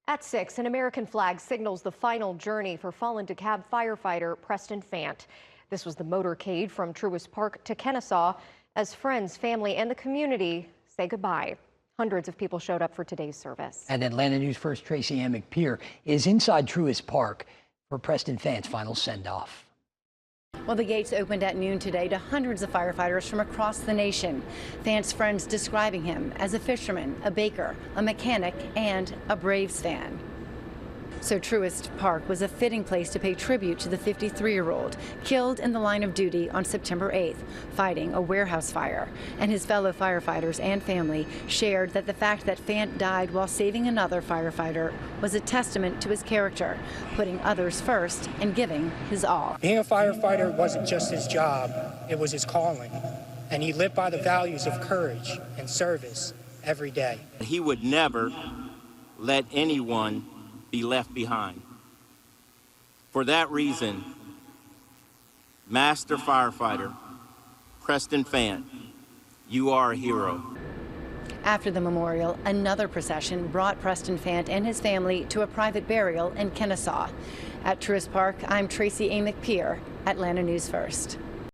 At 6, an American flag signals the final journey for fallen DeKalb firefighter Preston Fant. This was the motorcade from Truist Park to Kennesaw as friends, family, and the community say goodbye. Hundreds of people showed up for today's service. And Atlanta News First Tracy Ann McPeer is inside Truist Park for Preston Fant's final send-off. Well, the gates opened at noon today to hundreds of firefighters from across the nation. Fant's friends describing him as a fisherman, a baker, a mechanic, and a Braves fan. So Truist Park was a fitting place to pay tribute to the 53-year-old killed in the line of duty on September 8th, fighting a warehouse fire. And his fellow firefighters and family shared that the fact that Fant died while saving another firefighter was a testament to his character, putting others first and giving his all. Being a firefighter wasn't just his job, it was his calling. And he lived by the values of courage and service every day. He would never let anyone be left behind. For that reason, Master Firefighter Preston Fant, you are a hero. After the memorial, another procession brought Preston Fant and his family to a private burial in Kennesaw. At Truist Park, I'm Tracy A. McPeer, Atlanta News First.